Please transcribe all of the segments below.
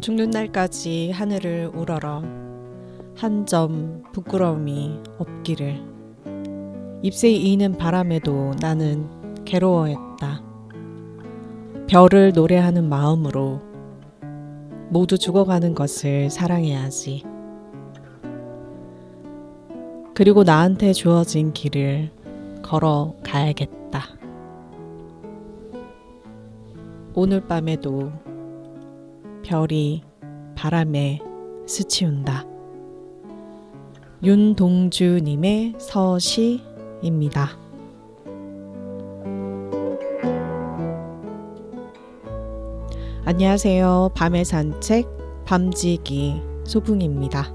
죽는 날까지 하늘을 우러러 한 점 부끄러움이 없기를. 잎새 이는 바람에도 나는 괴로워했다. 별을 노래하는 마음으로 모두 죽어가는 것을 사랑해야지. 그리고 나한테 주어진 길을 걸어가야겠다. 오늘 밤에도 별이 바람에 스치운다. 윤동주님의 서시입니다. 안녕하세요. 밤의 산책 밤지기 소풍입니다.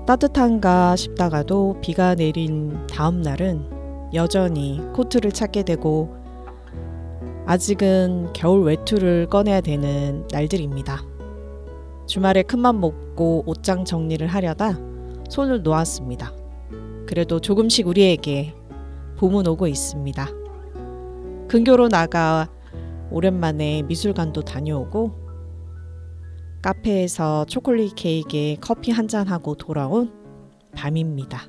따뜻한가 싶다가도 비가 내린 다음 날은 여전히 코트를 찾게 되고 아직은 겨울 외투를 꺼내야 되는 날들입니다. 주말에 큰맘 먹고 옷장 정리를 하려다 손을 놓았습니다. 그래도 조금씩 우리에게 봄은 오고 있습니다. 근교로 나가 오랜만에 미술관도 다녀오고 카페에서 초콜릿 케이크에 커피 한잔하고 돌아온 밤입니다.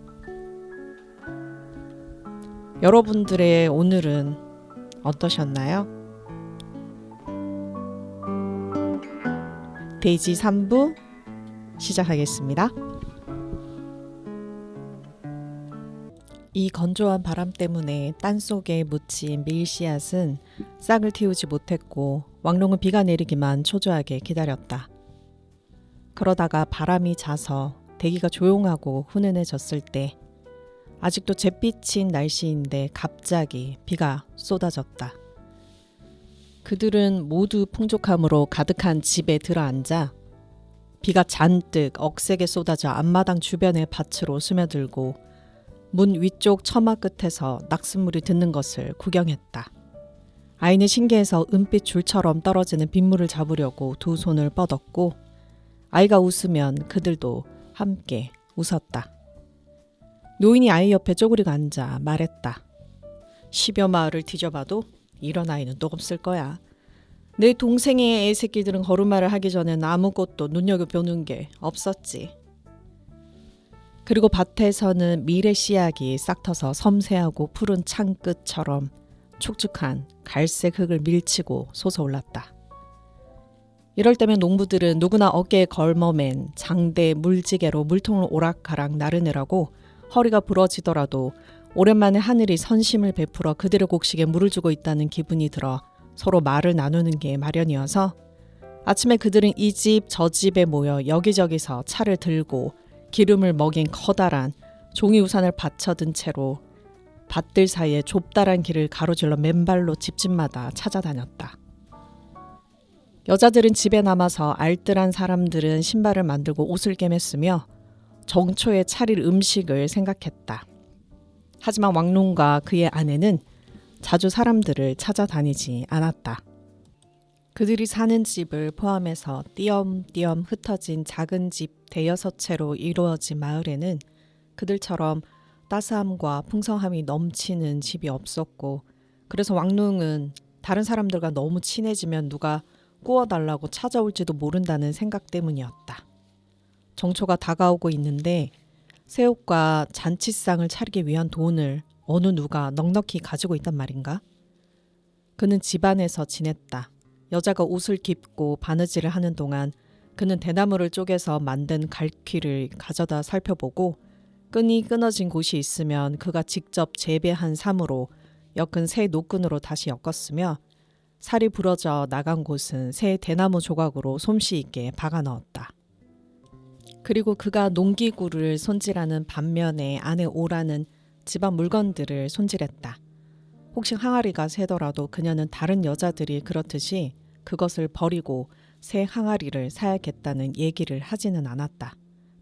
여러분들의 오늘은 어떠셨나요? 데이지 3부 시작하겠습니다. 이 건조한 바람 때문에 땅속에 묻힌 밀씨앗은 싹을 틔우지 못했고 왕롱은 비가 내리기만 초조하게 기다렸다. 그러다가 바람이 자서 대기가 조용하고 훈훈해졌을 때 아직도 잿빛인 날씨인데 갑자기 비가 쏟아졌다. 그들은 모두 풍족함으로 가득한 집에 들어앉아 비가 잔뜩 억세게 쏟아져 앞마당 주변의 밭으로 스며들고 문 위쪽 처마 끝에서 낙숫물이 드는 것을 구경했다. 아이는 신기해서 은빛 줄처럼 떨어지는 빗물을 잡으려고 두 손을 뻗었고 아이가 웃으면 그들도 함께 웃었다. 노인이 아이 옆에 쪼그리고 앉아 말했다. 10여 마을을 뒤져봐도 이런 아이는 또 없을 거야. 내 동생의 애새끼들은 걸음마를 하기 전엔 아무것도 눈여겨보는 게 없었지. 그리고 밭에서는 밀의 씨앗이 싹터서 섬세하고 푸른 창끝처럼 촉촉한 갈색 흙을 밀치고 솟아올랐다. 이럴 때면 농부들은 누구나 어깨에 걸머맨 장대 물지개로 물통을 오락가락 나르느라고 허리가 부러지더라도 오랜만에 하늘이 선심을 베풀어 그들의 곡식에 물을 주고 있다는 기분이 들어 서로 말을 나누는 게 마련이어서 아침에 그들은 이 집 저 집에 모여 여기저기서 차를 들고 기름을 먹인 커다란 종이 우산을 받쳐든 채로 밭들 사이에 좁다란 길을 가로질러 맨발로 집집마다 찾아다녔다. 여자들은 집에 남아서 알뜰한 사람들은 신발을 만들고 옷을 꿰맸으며 정초에 차릴 음식을 생각했다. 하지만 왕농과 그의 아내는 자주 사람들을 찾아다니지 않았다. 그들이 사는 집을 포함해서 띄엄띄엄 흩어진 작은 집 대여섯 채로 이루어진 마을에는 그들처럼 따스함과 풍성함이 넘치는 집이 없었고 그래서 왕농은 다른 사람들과 너무 친해지면 누가 구워달라고 찾아올지도 모른다는 생각 때문이었다. 정초가 다가오고 있는데 새옷과 잔치상을 차리기 위한 돈을 어느 누가 넉넉히 가지고 있단 말인가? 그는 집안에서 지냈다. 여자가 옷을 깁고 바느질을 하는 동안 그는 대나무를 쪼개서 만든 갈퀴를 가져다 살펴보고 끈이 끊어진 곳이 있으면 그가 직접 재배한 삼으로 엮은 새 노끈으로 다시 엮었으며 살이 부러져 나간 곳은 새 대나무 조각으로 솜씨 있게 박아 넣었다. 그리고 그가 농기구를 손질하는 반면에 안에 오라는 집안 물건들을 손질했다. 혹시 항아리가 새더라도 그녀는 다른 여자들이 그렇듯이 그것을 버리고 새 항아리를 사야겠다는 얘기를 하지는 않았다.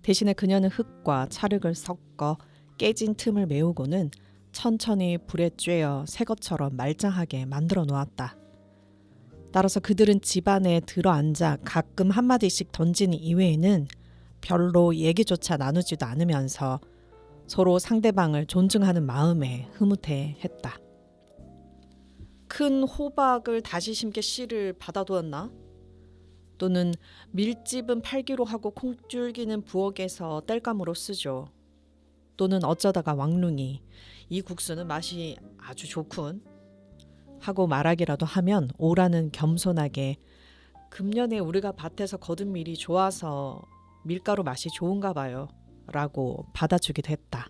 대신에 그녀는 흙과 찰흙을 섞어 깨진 틈을 메우고는 천천히 불에 쬐어 새 것처럼 말짱하게 만들어 놓았다. 따라서 그들은 집안에 들어앉아 가끔 한마디씩 던지는 이외에는 별로 얘기조차 나누지도 않으면서 서로 상대방을 존중하는 마음에 흐뭇해했다. 큰 호박을 다시 심게 씨를 받아두었나? 또는 밀집은 팔기로 하고 콩줄기는 부엌에서 땔감으로 쓰죠. 또는 어쩌다가 왕룽이 이 국수는 맛이 아주 좋군 하고 말하기라도 하면 오라는 겸손하게 금년에 우리가 밭에서 거둔 밀이 좋아서 밀가루 맛이 좋은가 봐요 라고 받아주기도 했다.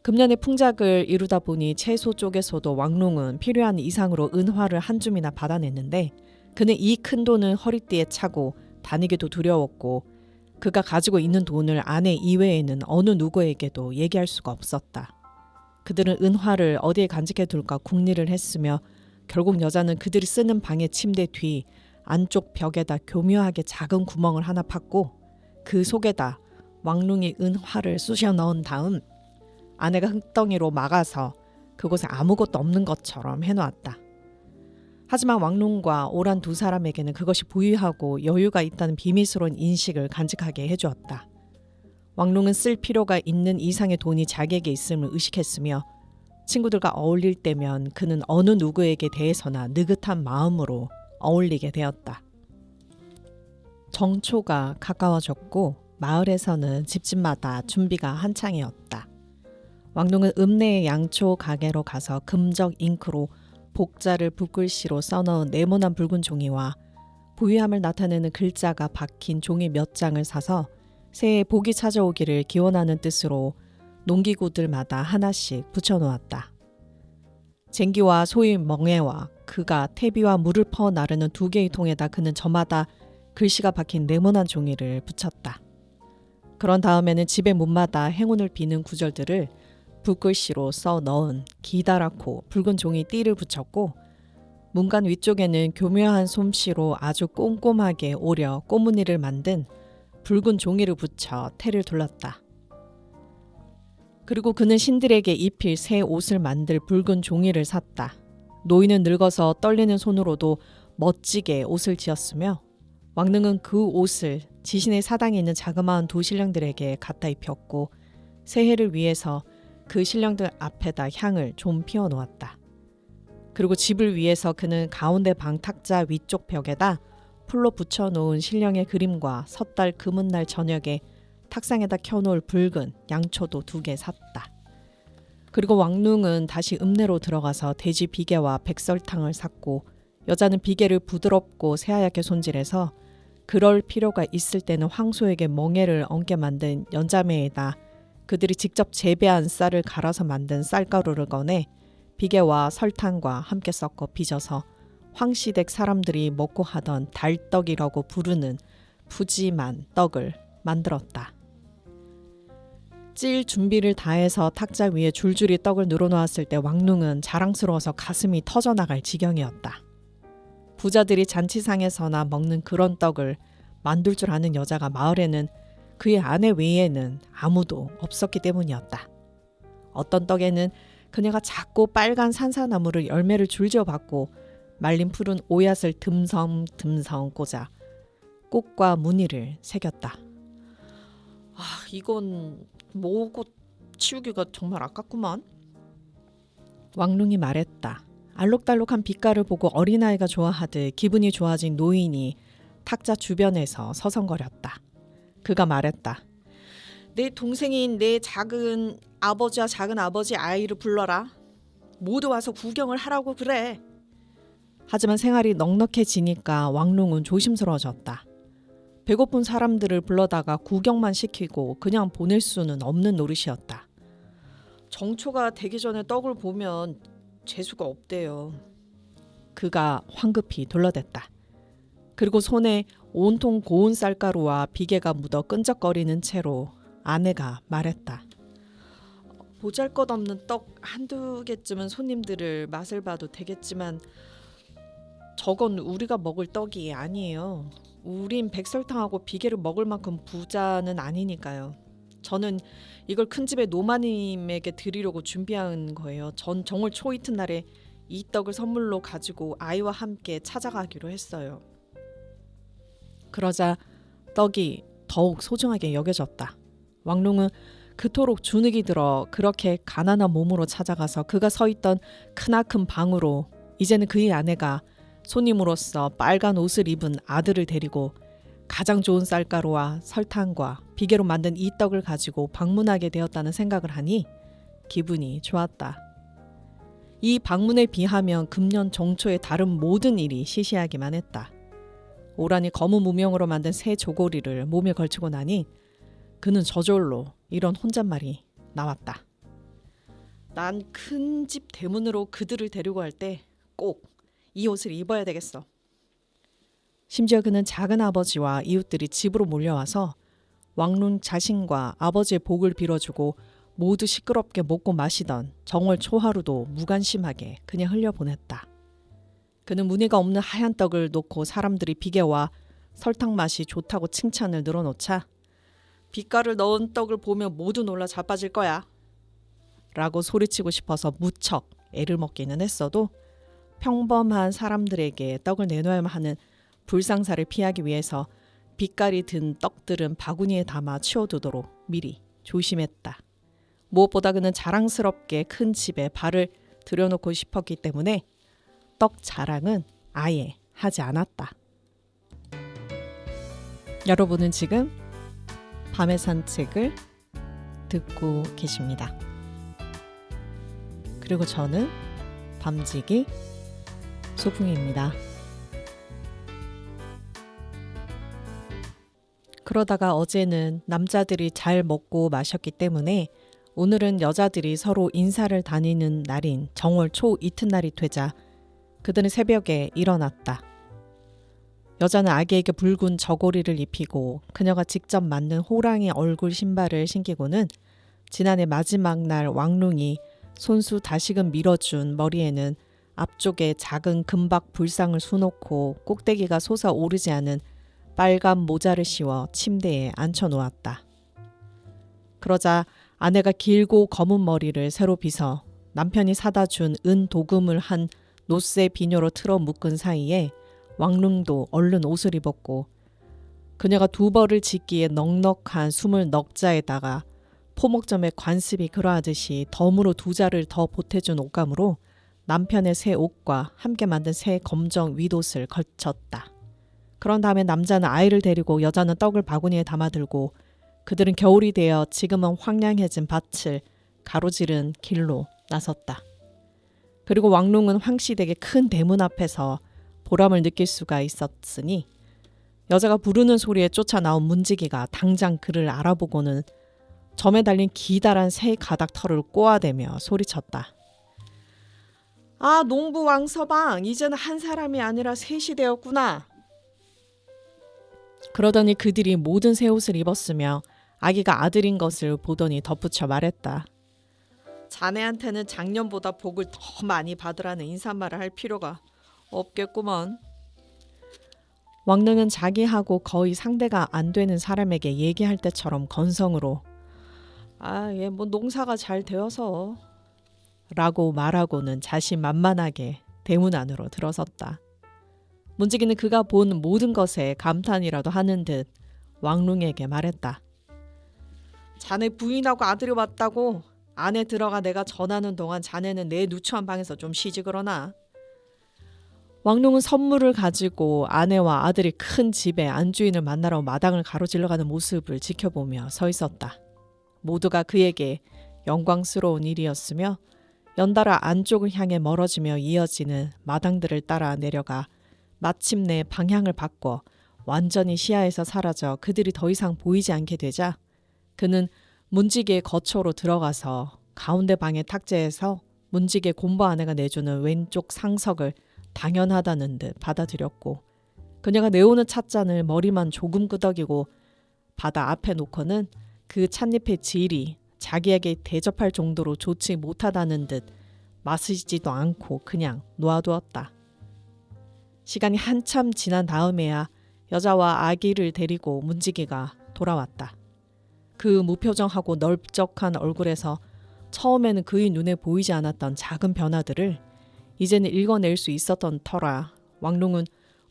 금년의 풍작을 이루다 보니 채소 쪽에서도 왕룽은 필요한 이상으로 은화를 한 줌이나 받아냈는데 그는 이 큰 돈을 허리띠에 차고 다니기도 두려웠고 그가 가지고 있는 돈을 아내 이외에는 어느 누구에게도 얘기할 수가 없었다. 그들은 은화를 어디에 간직해 둘까 궁리를 했으며 결국 여자는 그들이 쓰는 방의 침대 뒤 안쪽 벽에다 교묘하게 작은 구멍을 하나 팠고 그 속에다 왕룽이 은화를 쑤셔 넣은 다음 아내가 흙덩이로 막아서 그곳에 아무것도 없는 것처럼 해놓았다. 하지만 왕룽과 오란 두 사람에게는 그것이 부유하고 여유가 있다는 비밀스러운 인식을 간직하게 해주었다. 왕룽은 쓸 필요가 있는 이상의 돈이 자기에게 있음을 의식했으며 친구들과 어울릴 때면 그는 어느 누구에게 대해서나 느긋한 마음으로 어울리게 되었다. 정초가 가까워졌고 마을에서는 집집마다 준비가 한창이었다. 왕룽은 읍내의 양초 가게로 가서 금적 잉크로 복자를 붓글씨로 써넣은 네모난 붉은 종이와 부유함을 나타내는 글자가 박힌 종이 몇 장을 사서 새해 복이 찾아오기를 기원하는 뜻으로 농기구들마다 하나씩 붙여놓았다. 쟁기와 소위 멍에와 그가 퇴비와 물을 퍼 나르는 두 개의 통에다 그는 저마다 글씨가 박힌 네모난 종이를 붙였다. 그런 다음에는 집의 문마다 행운을 비는 구절들을 붓글씨로 써 넣은 기다랗고 붉은 종이 띠를 붙였고 문간 위쪽에는 교묘한 솜씨로 아주 꼼꼼하게 오려 꽃무늬를 만든 붉은 종이를 붙여 테를 둘렀다. 그리고 그는 신들에게 입힐 새 옷을 만들 붉은 종이를 샀다. 노인은 늙어서 떨리는 손으로도 멋지게 옷을 지었으며 왕릉은 그 옷을 지신의 사당에 있는 자그마한 두 신령들에게 갖다 입혔고 새해를 위해서 그 신령들 앞에다 향을 좀 피워 놓았다. 그리고 집을 위해서 그는 가운데 방 탁자 위쪽 벽에다 풀로 붙여놓은 신령의 그림과 섣달 금은날 저녁에 탁상에다 켜놓을 붉은 양초도 2개 샀다. 그리고 왕룽은 다시 읍내로 들어가서 돼지 비계와 백설탕을 샀고 여자는 비계를 부드럽고 새하얗게 손질해서 그럴 필요가 있을 때는 황소에게 멍에를 얹게 만든 연자매에다 그들이 직접 재배한 쌀을 갈아서 만든 쌀가루를 꺼내 비계와 설탕과 함께 섞어 빚어서 황시댁 사람들이 먹고 하던 달떡이라고 부르는 푸짐한 떡을 만들었다. 찔 준비를 다해서 탁자 위에 줄줄이 떡을 늘어놓았을 때 왕룽은 자랑스러워서 가슴이 터져나갈 지경이었다. 부자들이 잔치상에서나 먹는 그런 떡을 만들 줄 아는 여자가 마을에는 그의 아내 외에는 아무도 없었기 때문이었다. 어떤 떡에는 그녀가 작고 빨간 산사나무를 열매를 줄지어 받고 말린 푸른 오얏을 듬성듬성 꽂아 꽃과 무늬를 새겼다. 이건 모고 치우기가 정말 아깝구만. 왕룽이 말했다. 알록달록한 빛깔을 보고 어린아이가 좋아하듯 기분이 좋아진 노인이 탁자 주변에서 서성거렸다. 그가 말했다. 내 동생인 내 작은 아버지와 작은 아버지 아이를 불러라. 모두 와서 구경을 하라고 그래. 하지만 생활이 넉넉해지니까 왕룽은 조심스러워졌다. 배고픈 사람들을 불러다가 구경만 시키고 그냥 보낼 수는 없는 노릇이었다. 정초가 되기 전에 떡을 보면 재수가 없대요. 그가 황급히 둘러댔다. 그리고 손에 온통 고운 쌀가루와 비계가 묻어 끈적거리는 채로 아내가 말했다. 보잘것없는 떡 한두 개쯤은 손님들을 맛을 봐도 되겠지만 저건 우리가 먹을 떡이 아니에요. 우린 백설탕하고 비계를 먹을 만큼 부자는 아니니까요. 저는 이걸 큰 집의 노마님에게 드리려고 준비한 거예요. 전 정월 초 이튿날에 이 떡을 선물로 가지고 아이와 함께 찾아가기로 했어요. 그러자 떡이 더욱 소중하게 여겨졌다. 왕룽은 그토록 주눅이 들어 그렇게 가난한 몸으로 찾아가서 그가 서 있던 크나큰 방으로 이제는 그의 아내가 손님으로서 빨간 옷을 입은 아들을 데리고 가장 좋은 쌀가루와 설탕과 비계로 만든 이 떡을 가지고 방문하게 되었다는 생각을 하니 기분이 좋았다. 이 방문에 비하면 금년 정초의 다른 모든 일이 시시하기만 했다. 오란이 검은 무명으로 만든 새 조고리를 몸에 걸치고 나니 그는 저절로 이런 혼잣말이 나왔다. 난 큰 집 대문으로 그들을 데리고 갈 때 꼭 이 옷을 입어야 되겠어. 심지어 그는 작은 아버지와 이웃들이 집으로 몰려와서 왕룬 자신과 아버지의 복을 빌어주고 모두 시끄럽게 먹고 마시던 정월 초하루도 무관심하게 그냥 흘려보냈다. 그는 무늬가 없는 하얀 떡을 놓고 사람들이 비계와 설탕 맛이 좋다고 칭찬을 늘어놓자 빛깔을 넣은 떡을 보면 모두 놀라 자빠질 거야 라고 소리치고 싶어서 무척 애를 먹기는 했어도 평범한 사람들에게 떡을 내놓아야만 하는 불상사를 피하기 위해서 빛깔이 든 떡들은 바구니에 담아 치워두도록 미리 조심했다. 무엇보다 그는 자랑스럽게 큰 집에 발을 들여놓고 싶었기 때문에 떡 자랑은 아예 하지 않았다. 여러분은 지금 밤의 산책을 듣고 계십니다. 그리고 저는 밤지기 소풍입니다. 그러다가 어제는 남자들이 잘 먹고 마셨기 때문에 오늘은 여자들이 서로 인사를 다니는 날인 정월 초 이튿날이 되자 그들은 새벽에 일어났다. 여자는 아기에게 붉은 저고리를 입히고 그녀가 직접 만든 호랑이 얼굴 신발을 신기고는 지난해 마지막 날 왕룽이 손수 다시금 밀어준 머리에는 앞쪽에 작은 금박 불상을 수놓고 꼭대기가 솟아오르지 않은 빨간 모자를 씌워 침대에 앉혀놓았다. 그러자 아내가 길고 검은 머리를 새로 빗어 남편이 사다 준 은 도금을 한 노쇠 비녀로 틀어 묶은 사이에 왕릉도 얼른 옷을 입었고 그녀가 두 벌을 짓기에 넉넉한 20넉자에다가 포목점의 관습이 그러하듯이 덤으로 2자를 더 보태준 옷감으로 남편의 새 옷과 함께 만든 새 검정 윗옷을 걸쳤다. 그런 다음에 남자는 아이를 데리고 여자는 떡을 바구니에 담아들고 그들은 겨울이 되어 지금은 황량해진 밭을 가로지른 길로 나섰다. 그리고 왕룽은 황씨댁의 큰 대문 앞에서 보람을 느낄 수가 있었으니 여자가 부르는 소리에 쫓아 나온 문지기가 당장 그를 알아보고는 점에 달린 기다란 새 가닥 털을 꼬아대며 소리쳤다. 아, 농부 왕서방, 이제는 한 사람이 아니라 셋이 되었구나. 그러더니 그들이 모든 새 옷을 입었으며 아기가 아들인 것을 보더니 덧붙여 말했다. 자네한테는 작년보다 복을 더 많이 받으라는 인사말을 할 필요가 없겠구먼. 왕릉은 자기하고 거의 상대가 안 되는 사람에게 얘기할 때처럼 건성으로 얘 뭐 농사가 잘 되어서 라고 말하고는 자신만만하게 대문 안으로 들어섰다. 문지기는 그가 본 모든 것에 감탄이라도 하는 듯 왕룽에게 말했다. 자네 부인하고 아들이 왔다고 안에 들어가 내가 전하는 동안 자네는 내 누추한 방에서 좀 쉬지 그러나. 왕룽은 선물을 가지고 아내와 아들이 큰 집에 안주인을 만나러 마당을 가로질러 가는 모습을 지켜보며 서 있었다. 모두가 그에게 영광스러운 일이었으며 연달아 안쪽을 향해 멀어지며 이어지는 마당들을 따라 내려가 마침내 방향을 바꿔 완전히 시야에서 사라져 그들이 더 이상 보이지 않게 되자 그는 문지기의 거처로 들어가서 가운데 방의 탁재에서 문지기의 곰보 아내가 내주는 왼쪽 상석을 당연하다는 듯 받아들였고 그녀가 내오는 찻잔을 머리만 조금 끄덕이고 바다 앞에 놓고는 그 찻잎의 질이 자기에게 대접할 정도로 좋지 못하다는 듯 마시지도 않고 그냥 놓아두었다. 시간이 한참 지난 다음에야 여자와 아기를 데리고 문지기가 돌아왔다. 그 무표정하고 넓적한 얼굴에서 처음에는 그의 눈에 보이지 않았던 작은 변화들을 이제는 읽어낼 수 있었던 터라 왕룽은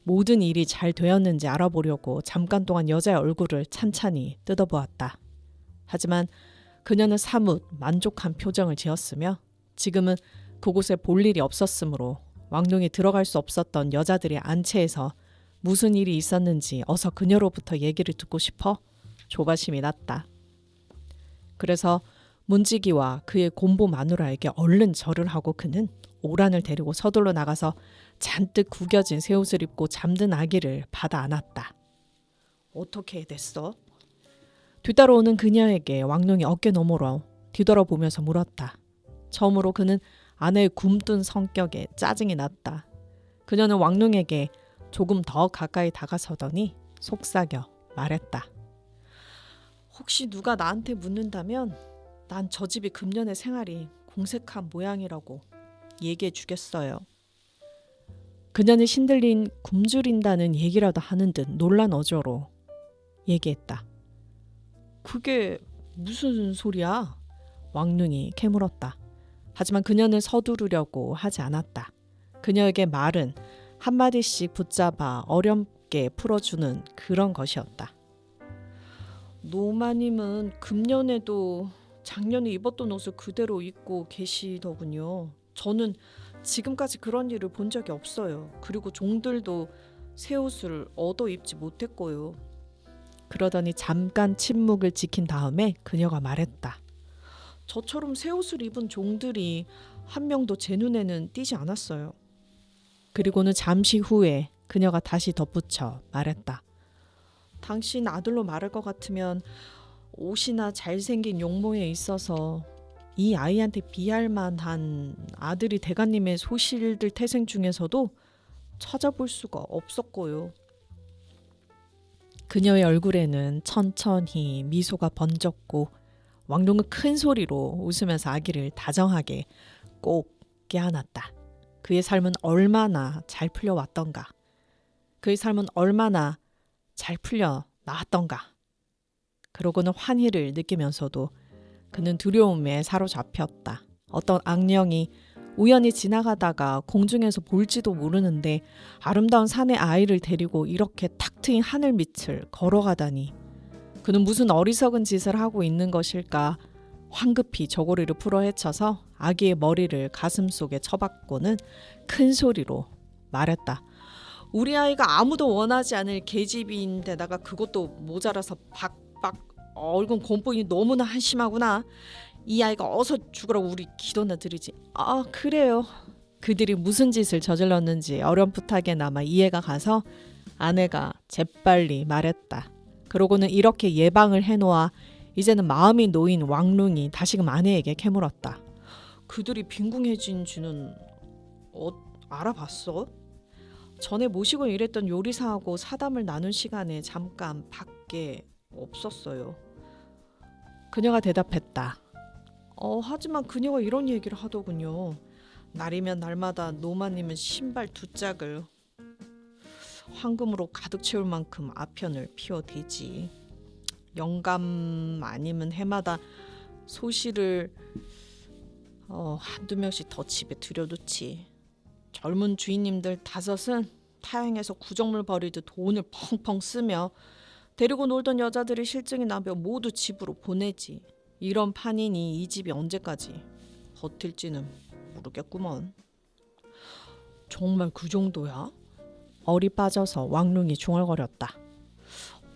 모든 일이 잘 되었는지 알아보려고 잠깐 동안 여자의 얼굴을 찬찬히 뜯어보았다. 하지만 그녀는 사뭇 만족한 표정을 지었으며 지금은 그곳에 볼 일이 없었으므로 왕룡이 들어갈 수 없었던 여자들의 안채에서 무슨 일이 있었는지 어서 그녀로부터 얘기를 듣고 싶어 조바심이 났다. 그래서 문지기와 그의 곰보 마누라에게 얼른 절을 하고 그는 오란을 데리고 서둘러 나가서 잔뜩 구겨진 새 옷을 입고 잠든 아기를 받아 안았다. 어떻게 됐어? 뒤따라오는 그녀에게 왕룡이 어깨 너머로 뒤돌아보면서 물었다. 처음으로 그는 아내의 굼뜬 성격에 짜증이 났다. 그녀는 왕룡에게 조금 더 가까이 다가서더니 속삭여 말했다. 혹시 누가 나한테 묻는다면 난 저 집이 금년의 생활이 공색한 모양이라고 얘기해 주겠어요. 그녀는 신들린 굶주린다는 얘기라도 하는 듯 놀란 어조로 얘기했다. 그게 무슨 소리야? 왕룡이 캐물었다. 하지만 그녀는 서두르려고 하지 않았다. 그녀에게 말은 한마디씩 붙잡아 어렵게 풀어주는 그런 것이었다. 노마님은 금년에도 작년에 입었던 옷을 그대로 입고 계시더군요. 저는 지금까지 그런 일을 본 적이 없어요. 그리고 종들도 새 옷을 얻어 입지 못했고요. 그러더니 잠깐 침묵을 지킨 다음에 그녀가 말했다. 저처럼 새 옷을 입은 종들이 한 명도 제 눈에는 띄지 않았어요. 그리고는 잠시 후에 그녀가 다시 덧붙여 말했다. 당신 아들로 말할 것 같으면 옷이나 잘생긴 용모에 있어서 이 아이한테 비할 만한 아들이 대가님의 소실들 태생 중에서도 찾아볼 수가 없었고요. 그녀의 얼굴에는 천천히 미소가 번졌고 왕룡은 큰 소리로 웃으면서 아기를 다정하게 꼭 껴안았다. 그의 삶은 얼마나 잘 풀려왔던가. 그의 삶은 얼마나 잘 풀려 나왔던가. 그러고는 환희를 느끼면서도 그는 두려움에 사로잡혔다. 어떤 악령이 우연히 지나가다가 공중에서 볼지도 모르는데 아름다운 산의 아이를 데리고 이렇게 탁 트인 하늘 밑을 걸어가다니 그는 무슨 어리석은 짓을 하고 있는 것일까 황급히 저고리를 풀어 헤쳐서 아기의 머리를 가슴속에 쳐박고는 큰 소리로 말했다. 우리 아이가 아무도 원하지 않을 계집인데다가 그것도 모자라서 박박 얼굴 곰보이 너무나 한심하구나. 이 아이가 어서 죽으라고 우리 기도나 드리지. 아 그래요. 그들이 무슨 짓을 저질렀는지 어렴풋하게나마 이해가 가서 아내가 재빨리 말했다. 그러고는 이렇게 예방을 해놓아 이제는 마음이 놓인 왕룡이 다시금 아내에게 캐물었다. 그들이 빈궁해진 쥐는 알아봤어? 전에 모시고 일했던 요리사하고 사담을 나눈 시간에 잠깐 밖에 없었어요. 그녀가 대답했다. 하지만 그녀가 이런 얘기를 하더군요. 날이면 날마다 노마님은 신발 2짝을 황금으로 가득 채울 만큼 아편을 피워대지. 영감 아니면 해마다 소시를 한두 명씩 더 집에 들여놓지. 젊은 주인님들 5은 타향에서 구정물 버리듯 돈을 펑펑 쓰며 데리고 놀던 여자들이 실증이 나면 모두 집으로 보내지. 이런 판이니 이 집이 언제까지 버틸지는 모르겠구먼. 정말 그 정도야? 얼이 빠져서 왕룡이 중얼거렸다.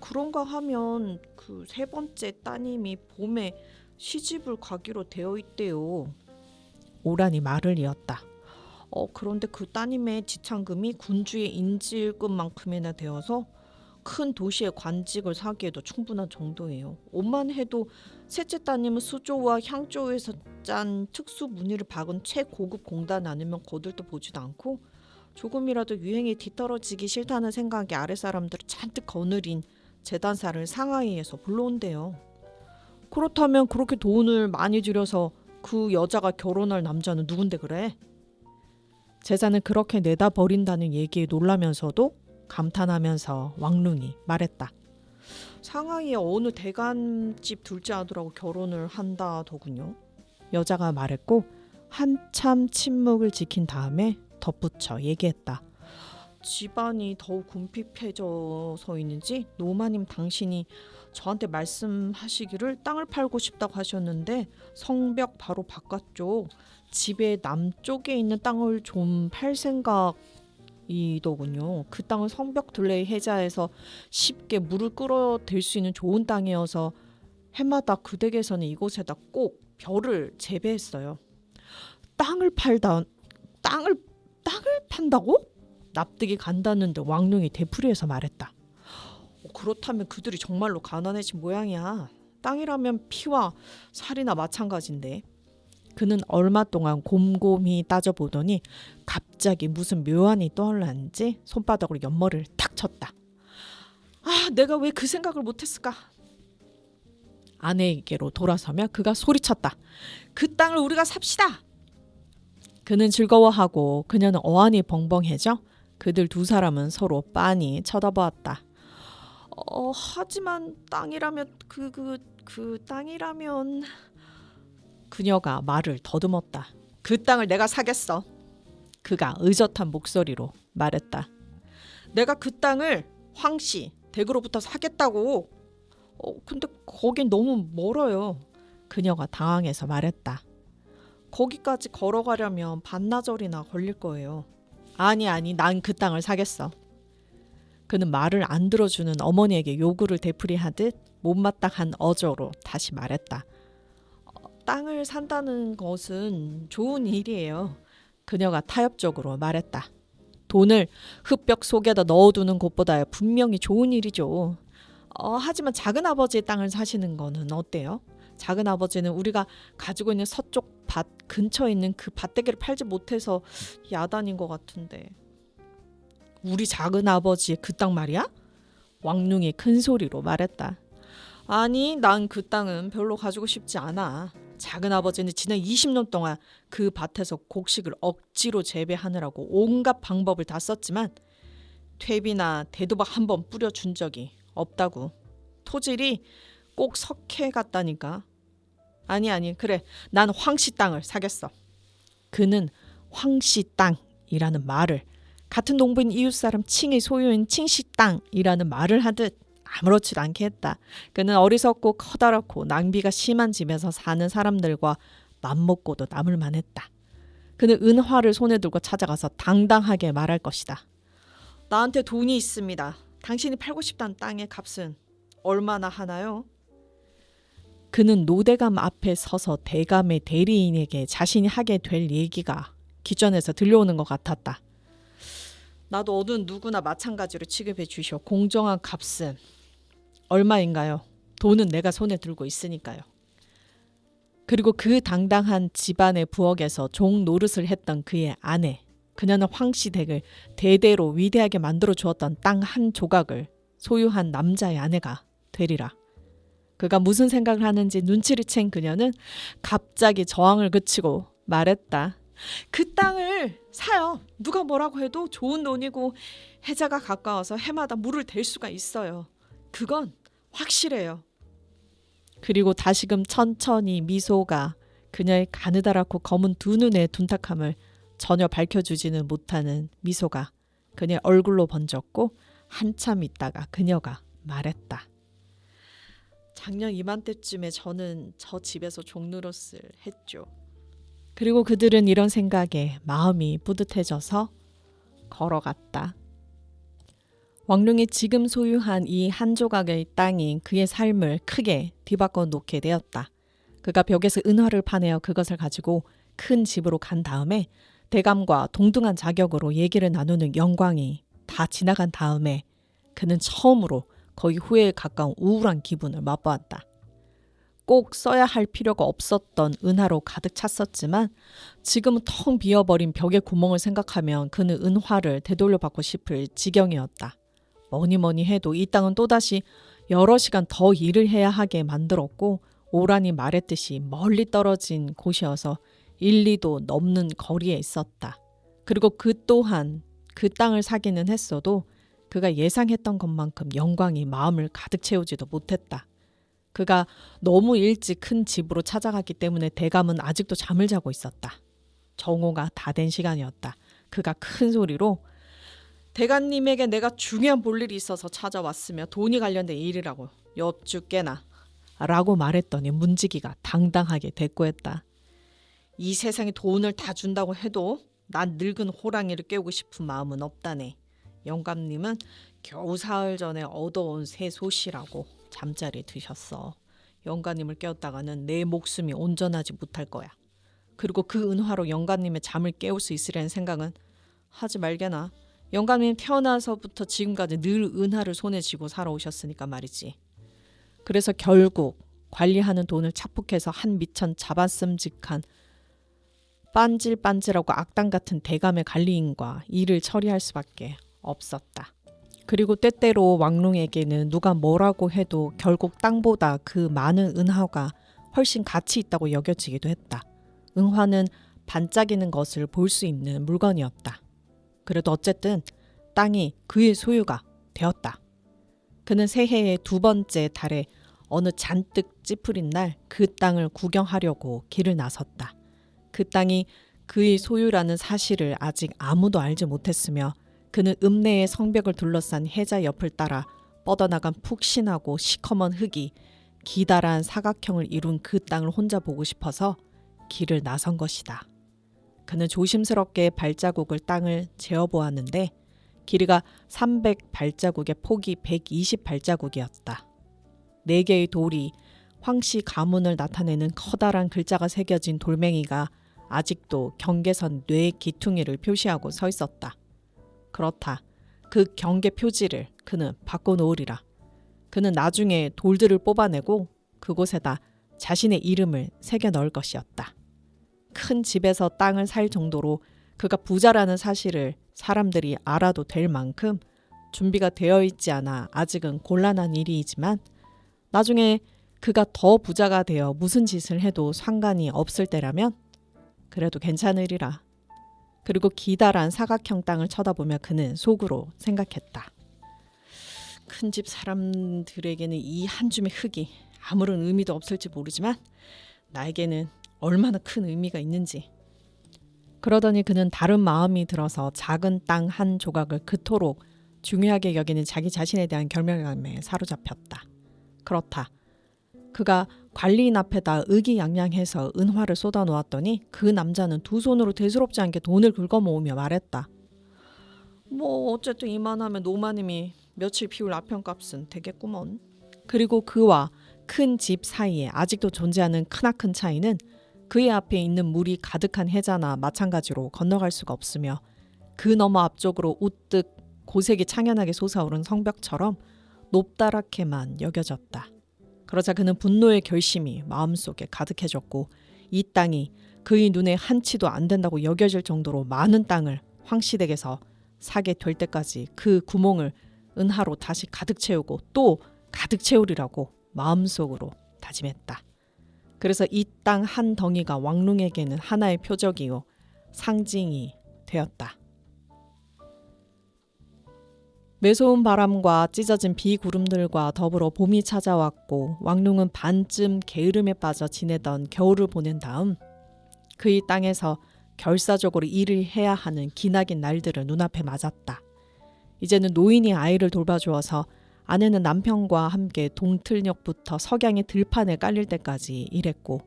그런가 하면 그 3번째 따님이 봄에 시집을 가기로 되어 있대요. 오란이 말을 이었다. 그런데 그 따님의 지참금이 군주의 인질금만큼이나 되어서 큰 도시의 관직을 사기에도 충분한 정도예요. 옷만 해도 셋째 따님은 수조와 향조에서 짠 특수 무늬를 박은 최고급 공단 아니면 거들떠 보지도 않고 조금이라도 유행에 뒤떨어지기 싫다는 생각에 아래 사람들을 잔뜩 거느린 재단사를 상하이에서 불러온대요. 그렇다면 그렇게 돈을 많이 들여서 그 여자가 결혼할 남자는 누군데 그래? 제자는 그렇게 내다 버린다는 얘기에 놀라면서도 감탄하면서 왕룡이 말했다. 상하이에 어느 대간집 둘째 아들하고 결혼을 한다더군요. 여자가 말했고 한참 침묵을 지킨 다음에 덧붙여 얘기했다. 집안이 더욱 궁핍해져서 있는지 노마님 당신이 저한테 말씀하시기를 땅을 팔고 싶다고 하셨는데 성벽 바로 바깥쪽 집의 남쪽에 있는 땅을 좀 팔 생각이더군요. 그 땅은 성벽 둘레의 해자에서 쉽게 물을 끌어댈 수 있는 좋은 땅이어서 해마다 그 댁에서는 이곳에다 꼭 별을 재배했어요. 땅을 판다고? 납득이 간다는데 왕룡이 되풀이해서 말했다. 그렇다면 그들이 정말로 가난해진 모양이야. 땅이라면 피와 살이나 마찬가지인데. 그는 얼마 동안 곰곰이 따져보더니 갑자기 무슨 묘안이 떠올랐는지 손바닥으로 옆머리를 탁 쳤다. 내가 왜 그 생각을 못했을까? 아내에게로 돌아서며 그가 소리쳤다. 그 땅을 우리가 삽시다. 그는 즐거워하고 그녀는 어안이 벙벙해져 그들 두 사람은 서로 빤히 쳐다보았다. 하지만 땅이라면 그 땅이라면 그녀가 말을 더듬었다. 그 땅을 내가 사겠어. 그가 의젓한 목소리로 말했다. 내가 그 땅을 황씨 댁으로부터 사겠다고. 근데 거긴 너무 멀어요. 그녀가 당황해서 말했다. 거기까지 걸어가려면 반나절이나 걸릴 거예요. 아니 난 그 땅을 사겠어. 그는 말을 안 들어주는 어머니에게 요구를 되풀이하듯 못마땅한 어조로 다시 말했다. 땅을 산다는 것은 좋은 일이에요. 그녀가 타협적으로 말했다. 돈을 흙벽 속에다 넣어두는 것보다 분명히 좋은 일이죠. 하지만 작은아버지의 땅을 사시는 거는 어때요? 작은아버지는 우리가 가지고 있는 서쪽 밭 근처에 있는 그 밭대기를 팔지 못해서 야단인 것 같은데. 우리 작은아버지의 그 땅 말이야? 왕룡이 큰 소리로 말했다. 아니, 난 그 땅은 별로 가지고 싶지 않아. 작은아버지는 지난 20년 동안 그 밭에서 곡식을 억지로 재배하느라고 온갖 방법을 다 썼지만 퇴비나 대도박 한 번 뿌려준 적이 없다고. 토질이 꼭 석회 같다니까. 아니 그래, 난 황씨 땅을 사겠어. 그는 황씨 땅이라는 말을 같은 농부인 이웃사람 칭의 소유인 칭씨 땅이라는 말을 하듯 아무렇지도 않게 했다. 그는 어리석고 커다랗고 낭비가 심한 집에서 사는 사람들과 맘먹고도 남을 만했다. 그는 은화를 손에 들고 찾아가서 당당하게 말할 것이다. 나한테 돈이 있습니다. 당신이 팔고 싶다는 땅의 값은 얼마나 하나요? 그는 노대감 앞에 서서 대감의 대리인에게 자신이 하게 될 얘기가 기전에서 들려오는 것 같았다. 나도 어느 누구나 마찬가지로 취급해 주시오. 공정한 값은 얼마인가요? 돈은 내가 손에 들고 있으니까요. 그리고 그 당당한 집안의 부엌에서 종 노릇을 했던 그의 아내, 그녀는 황씨 댁을 대대로 위대하게 만들어 주었던 땅 한 조각을 소유한 남자의 아내가 되리라. 그가 무슨 생각을 하는지 눈치를 챈 그녀는 갑자기 저항을 그치고 말했다. 그 땅을 사요. 누가 뭐라고 해도 좋은 논이고 해자가 가까워서 해마다 물을 댈 수가 있어요. 그건 확실해요. 그리고 다시금 천천히 미소가 그녀의 가느다랗고 검은 두 눈의 둔탁함을 전혀 밝혀주지는 못하는 미소가 그녀의 얼굴로 번졌고 한참 있다가 그녀가 말했다. 작년 이맘때쯤에 저는 저 집에서 종노릇을 했죠. 그리고 그들은 이런 생각에 마음이 뿌듯해져서 걸어갔다. 왕룡이 지금 소유한 이 한 조각의 땅이 그의 삶을 크게 뒤바꿔 놓게 되었다. 그가 벽에서 은화를 파내어 그것을 가지고 큰 집으로 간 다음에 대감과 동등한 자격으로 얘기를 나누는 영광이 다 지나간 다음에 그는 처음으로 거의 후회에 가까운 우울한 기분을 맛보았다. 꼭 써야 할 필요가 없었던 은화로 가득 찼었지만 지금은 텅 비어버린 벽의 구멍을 생각하면 그는 은화를 되돌려받고 싶을 지경이었다. 뭐니 해도 이 땅은 또다시 여러 시간 더 일을 해야 하게 만들었고 오란이 말했듯이 멀리 떨어진 곳이어서 1, 2도 넘는 거리에 있었다. 그리고 그 또한 그 땅을 사기는 했어도 그가 예상했던 것만큼 영광이 마음을 가득 채우지도 못했다. 그가 너무 일찍 큰 집으로 찾아갔기 때문에 대감은 아직도 잠을 자고 있었다. 정오가 다 된 시간이었다. 그가 큰 소리로 대감님에게 내가 중요한 볼일이 있어서 찾아왔으며 돈이 관련된 일이라고 엽죽게나 라고 말했더니 문지기가 당당하게 대꾸했다. 이 세상에 돈을 다 준다고 해도 난 늙은 호랑이를 깨우고 싶은 마음은 없다네. 영감님은 겨우 사흘 전에 얻어온 새 솥이라고 잠자리에 드셨어. 영감님을 깨웠다가는 내 목숨이 온전하지 못할 거야. 그리고 그 은화로 영감님의 잠을 깨울 수 있으려는 생각은 하지 말게나. 영감님 태어나서부터 지금까지 늘 은화를 손에 쥐고 살아오셨으니까 말이지. 그래서 결국 관리하는 돈을 착복해서 한 미천 잡았음직한 빤질빤질하고 악당 같은 대감의 관리인과 일을 처리할 수밖에 없었다. 그리고 때때로 왕룡에게는 누가 뭐라고 해도 결국 땅보다 그 많은 은화가 훨씬 가치 있다고 여겨지기도 했다. 은화는 반짝이는 것을 볼 수 있는 물건이었다. 그래도 어쨌든 땅이 그의 소유가 되었다. 그는 새해의 두 번째 달에 어느 잔뜩 찌푸린 날 그 땅을 구경하려고 길을 나섰다. 그 땅이 그의 소유라는 사실을 아직 아무도 알지 못했으며 그는 읍내의 성벽을 둘러싼 해자 옆을 따라 뻗어나간 푹신하고 시커먼 흙이 기다란 사각형을 이룬 그 땅을 혼자 보고 싶어서 길을 나선 것이다. 그는 조심스럽게 발자국을 땅을 재어보았는데 길이가 300발자국에 폭이 120발자국이었다. 4개의 돌이 황씨 가문을 나타내는 커다란 글자가 새겨진 돌멩이가 아직도 경계선 뇌 기퉁이를 표시하고 서 있었다. 그렇다. 그 경계 표지를 그는 바꿔놓으리라. 그는 나중에 돌들을 뽑아내고 그곳에다 자신의 이름을 새겨 넣을 것이었다. 큰 집에서 땅을 살 정도로 그가 부자라는 사실을 사람들이 알아도 될 만큼 준비가 되어 있지 않아 아직은 곤란한 일이지만 나중에 그가 더 부자가 되어 무슨 짓을 해도 상관이 없을 때라면 그래도 괜찮으리라. 그리고 기다란 사각형 땅을 쳐다보며 그는 속으로 생각했다. 큰 집 사람들에게는 이 한 줌의 흙이 아무런 의미도 없을지 모르지만 나에게는 얼마나 큰 의미가 있는지. 그러더니 그는 다른 마음이 들어서 작은 땅 한 조각을 그토록 중요하게 여기는 자기 자신에 대한 결명감에 사로잡혔다. 그렇다. 그가 관리인 앞에다 의기양양해서 은화를 쏟아놓았더니 그 남자는 두 손으로 대수롭지 않게 돈을 긁어모으며 말했다. 뭐 어쨌든 이만하면 노마님이 며칠 피울 아편값은 되겠구먼. 그리고 그와 큰 집 사이에 아직도 존재하는 크나큰 차이는 그의 앞에 있는 물이 가득한 해자나 마찬가지로 건너갈 수가 없으며 그 너머 앞쪽으로 우뜩 고색이 창연하게 솟아오른 성벽처럼 높다랗게만 여겨졌다. 그러자 그는 분노의 결심이 마음속에 가득해졌고 이 땅이 그의 눈에 한치도 안 된다고 여겨질 정도로 많은 땅을 황씨댁에서 사게 될 때까지 그 구멍을 은하로 다시 가득 채우고 또 가득 채우리라고 마음속으로 다짐했다. 그래서 이 땅 한 덩이가 왕룡에게는 하나의 표적이요 상징이 되었다. 매서운 바람과 찢어진 비구름들과 더불어 봄이 찾아왔고 왕룡은 반쯤 게으름에 빠져 지내던 겨울을 보낸 다음 그의 땅에서 결사적으로 일을 해야 하는 기나긴 날들을 눈앞에 맞았다. 이제는 노인이 아이를 돌봐주어서 아내는 남편과 함께 동틀녘부터 석양의 들판에 깔릴 때까지 일했고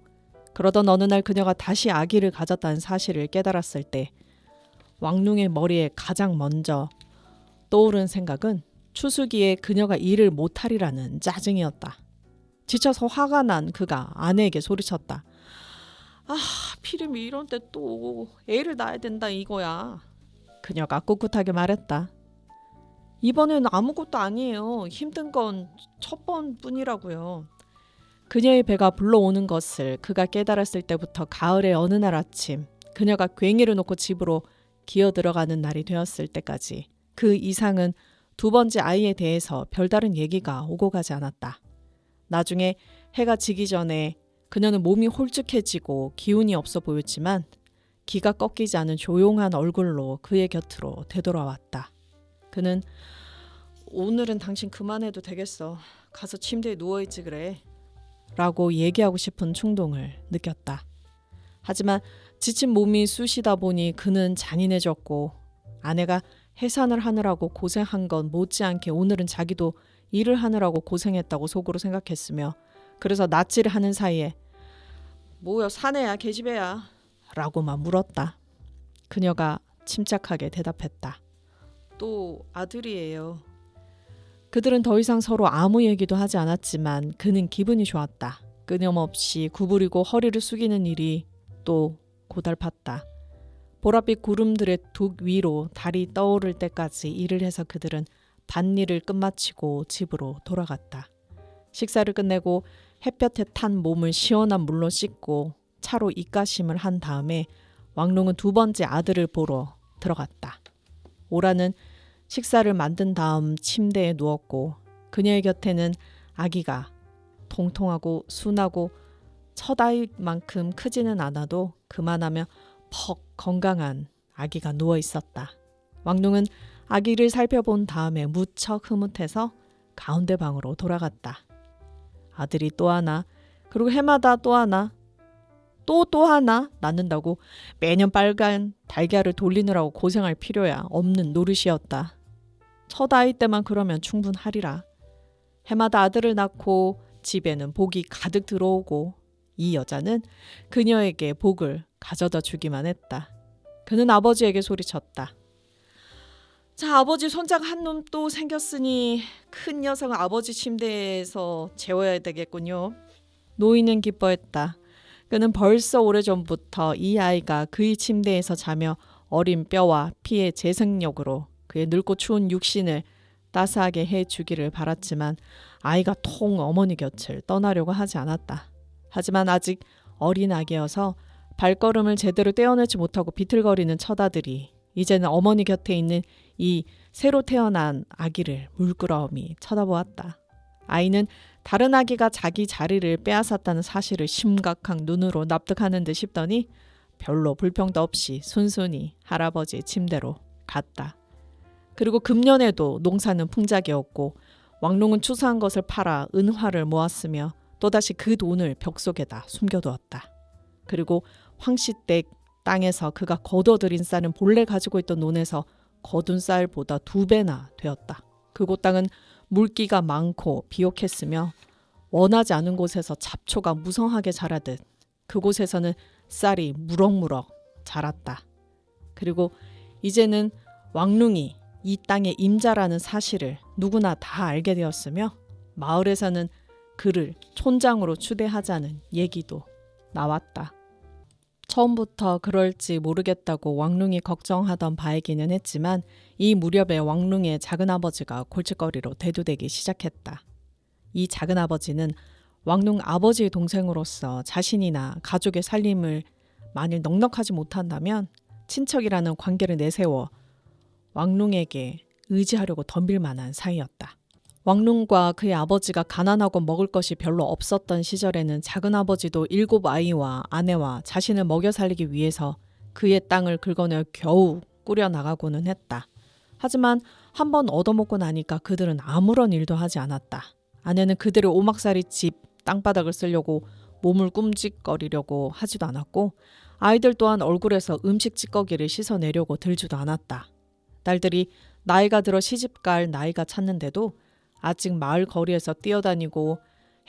그러던 어느 날 그녀가 다시 아기를 가졌다는 사실을 깨달았을 때 왕룡의 머리에 가장 먼저 떠오른 생각은 추수기에 그녀가 일을 못하리라는 짜증이었다. 지쳐서 화가 난 그가 아내에게 소리쳤다. 아, 필름이 이런 때 또 애를 낳아야 된다 이거야. 그녀가 꿋꿋하게 말했다. 이번에는 아무것도 아니에요. 힘든 건 첫 번뿐이라고요. 그녀의 배가 불러오는 것을 그가 깨달았을 때부터 가을의 어느 날 아침 그녀가 괭이를 놓고 집으로 기어 들어가는 날이 되었을 때까지 그 이상은 두 번째 아이에 대해서 별다른 얘기가 오고 가지 않았다. 나중에 해가 지기 전에 그녀는 몸이 홀쭉해지고 기운이 없어 보였지만 기가 꺾이지 않은 조용한 얼굴로 그의 곁으로 되돌아왔다. 그는 오늘은 당신 그만해도 되겠어. 가서 침대에 누워있지 그래. 라고 얘기하고 싶은 충동을 느꼈다. 하지만 지친 몸이 쑤시다 보니 그는 잔인해졌고 아내가 해산을 하느라고 고생한 건 못지않게 오늘은 자기도 일을 하느라고 고생했다고 속으로 생각했으며 그래서 낯질을 하는 사이에 뭐여 사내야 계집애야 라고만 물었다. 그녀가 침착하게 대답했다. 또 아들이에요. 그들은 더 이상 서로 아무 얘기도 하지 않았지만 그는 기분이 좋았다. 끊임없이 구부리고 허리를 숙이는 일이 또 고달팠다. 보랏빛 구름들의 둑 위로 달이 떠오를 때까지 일을 해서 그들은 밭일을 끝마치고 집으로 돌아갔다. 식사를 끝내고 햇볕에 탄 몸을 시원한 물로 씻고 차로 입가심을 한 다음에 왕룡은 두 번째 아들을 보러 들어갔다. 오라는 식사를 만든 다음 침대에 누웠고 그녀의 곁에는 아기가 통통하고 순하고 첫 아이만큼 크지는 않아도 그만하면 퍽 건강한 아기가 누워 있었다. 왕룡은 아기를 살펴본 다음에 무척 흐뭇해서 가운데 방으로 돌아갔다. 아들이 또 하나, 그리고 해마다 또 하나, 또 하나 낳는다고 매년 빨간 달걀을 돌리느라고 고생할 필요야 없는 노릇이었다. 첫 아이 때만 그러면 충분하리라. 해마다 아들을 낳고 집에는 복이 가득 들어오고 이 여자는 그녀에게 복을 가져다 주기만 했다. 그는 아버지에게 소리쳤다. 자, 아버지 손자가 한 놈 또 생겼으니 큰 녀석은 아버지 침대에서 재워야 되겠군요. 노인은 기뻐했다. 그는 벌써 오래전부터 이 아이가 그의 침대에서 자며 어린 뼈와 피의 재생력으로 그의 늙고 추운 육신을 따스하게 해주기를 바랐지만 아이가 통 어머니 곁을 떠나려고 하지 않았다. 하지만 아직 어린 아기여서 발걸음을 제대로 떼어내지 못하고 비틀거리는 처다들이 이제는 어머니 곁에 있는 이 새로 태어난 아기를 물끄러미 쳐다보았다. 아이는 다른 아기가 자기 자리를 빼앗았다는 사실을 심각한 눈으로 납득하는 듯 싶더니 별로 불평도 없이 순순히 할아버지의 침대로 갔다. 그리고 금년에도 농사는 풍작이었고 왕룡은 추수한 것을 팔아 은화를 모았으며 또다시 그 돈을 벽 속에다 숨겨두었다. 그리고 황씨댁 땅에서 그가 거둬들인 쌀은 본래 가지고 있던 논에서 거둔 쌀보다 2배나 되었다. 그곳 땅은 물기가 많고 비옥했으며 원하지 않은 곳에서 잡초가 무성하게 자라듯 그곳에서는 쌀이 무럭무럭 자랐다. 그리고 이제는 왕룡이 이 땅의 임자라는 사실을 누구나 다 알게 되었으며 마을에서는 그를 촌장으로 추대하자는 얘기도 나왔다. 처음부터 그럴지 모르겠다고 왕룡이 걱정하던 바이기는 했지만 이 무렵에 왕룡의 작은아버지가 골칫거리로 대두되기 시작했다. 이 작은아버지는 왕룡 아버지의 동생으로서 자신이나 가족의 살림을 만일 넉넉하지 못한다면 친척이라는 관계를 내세워 왕룡에게 의지하려고 덤빌 만한 사이였다. 왕룡과 그의 아버지가 가난하고 먹을 것이 별로 없었던 시절에는 작은아버지도 7 아이와 아내와 자신을 먹여 살리기 위해서 그의 땅을 긁어내어 겨우 꾸려나가고는 했다. 하지만 한번 얻어먹고 나니까 그들은 아무런 일도 하지 않았다. 아내는 그들의 오막살이 집 땅바닥을 쓰려고 몸을 꿈직거리려고 하지도 않았고 아이들 또한 얼굴에서 음식 찌꺼기를 씻어내려고 들지도 않았다. 딸들이 나이가 들어 시집갈 나이가 찼는데도 아직 마을 거리에서 뛰어다니고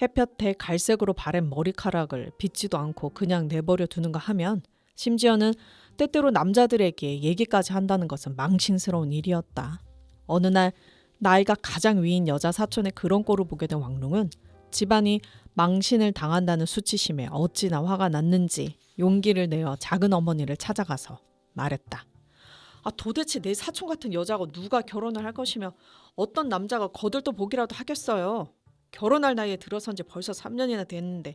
햇볕에 갈색으로 바랜 머리카락을 빗지도 않고 그냥 내버려 두는가 하면 심지어는 때때로 남자들에게 얘기까지 한다는 것은 망신스러운 일이었다. 어느 날 나이가 가장 위인 여자 사촌의 그런 꼴을 보게 된 왕룡은 집안이 망신을 당한다는 수치심에 어찌나 화가 났는지 용기를 내어 작은 어머니를 찾아가서 말했다. 도대체 내 사촌 같은 여자하고 누가 결혼을 할 것이며 어떤 남자가 거들떠보기라도 하겠어요. 결혼할 나이에 들어선 지 벌써 3년이나 됐는데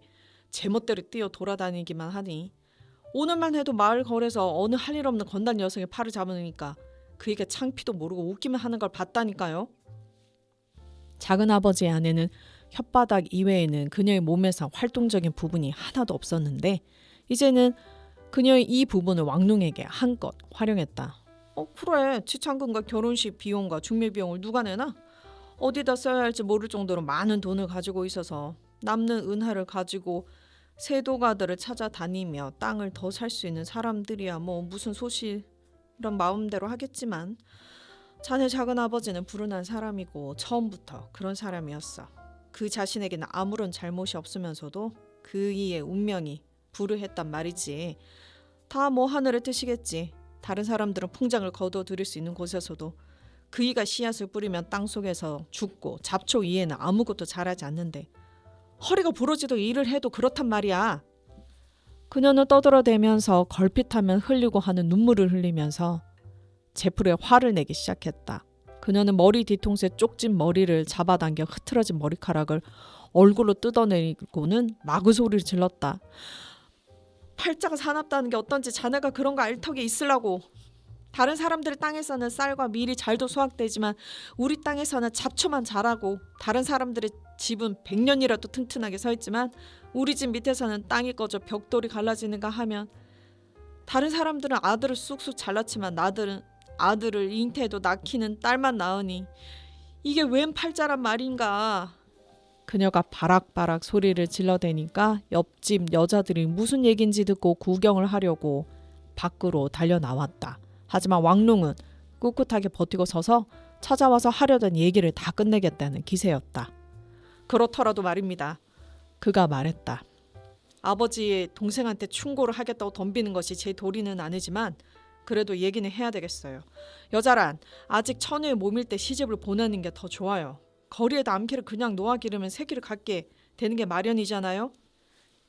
제멋대로 뛰어 돌아다니기만 하니 오늘만 해도 마을 거리에서 어느 할 일 없는 건달 여성의 팔을 잡으니까 그에게 창피도 모르고 웃기만 하는 걸 봤다니까요. 작은아버지의 아내는 혓바닥 이외에는 그녀의 몸에서 활동적인 부분이 하나도 없었는데 이제는 그녀의 이 부분을 왕룡에게 한껏 활용했다. 그래, 지창금과 결혼식 비용과 중매비용을 누가 내나? 어디다 써야 할지 모를 정도로 많은 돈을 가지고 있어서 남는 은하를 가지고 세도가들을 찾아다니며 땅을 더 살 수 있는 사람들이야 뭐 무슨 소실 이런 마음대로 하겠지만 자네 작은아버지는 불운한 사람이고 처음부터 그런 사람이었어. 그 자신에게는 아무런 잘못이 없으면서도 그이의 운명이 불우했단 말이지. 다 뭐 하늘의 뜻이겠지. 다른 사람들은 풍장을 거둬들일 수 있는 곳에서도 그이가 씨앗을 뿌리면 땅속에서 죽고 잡초 위에는 아무것도 자라지 않는데 허리가 부러지도 일을 해도 그렇단 말이야. 그녀는 떠들어대면서 걸핏하면 흘리고 하는 눈물을 흘리면서 제풀에 화를 내기 시작했다. 그녀는 머리 뒤통수에 쪽진 머리를 잡아당겨 흐트러진 머리카락을 얼굴로 뜯어내고는 마구 소리를 질렀다. 팔자가 사납다는 게 어떤지 자네가 그런 거 알 턱에 있으라고. 다른 사람들 땅에서는 쌀과 밀이 잘도 수확되지만 우리 땅에서는 잡초만 자라고, 다른 사람들의 집은 100년이라도 튼튼하게 서 있지만 우리 집 밑에서는 땅이 꺼져 벽돌이 갈라지는가 하면, 다른 사람들은 아들을 쑥쑥 잘났지만 나들은 아들을 잉태해도 낳기는 딸만 낳으니 이게 웬 팔자란 말인가. 그녀가 바락바락 소리를 질러대니까 옆집 여자들이 무슨 얘긴지 듣고 구경을 하려고 밖으로 달려나왔다. 하지만 왕룡은 꿋꿋하게 버티고 서서 찾아와서 하려던 얘기를 다 끝내겠다는 기세였다. 그렇더라도 말입니다. 그가 말했다. 아버지의 동생한테 충고를 하겠다고 덤비는 것이 제 도리는 아니지만 그래도 얘기는 해야 되겠어요. 여자란 아직 처녀의 몸일 때 시집을 보내는 게 더 좋아요. 거리에다 암캐를 그냥 놓아 기르면 새끼를 갖게 되는 게 마련이잖아요.